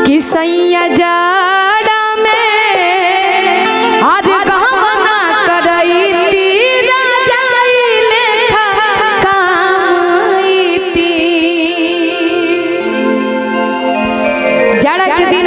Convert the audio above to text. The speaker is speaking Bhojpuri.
कि सैया जाड़ा में आज कहना करैती राजाई लेखा कामैती। जाड़ा के दिन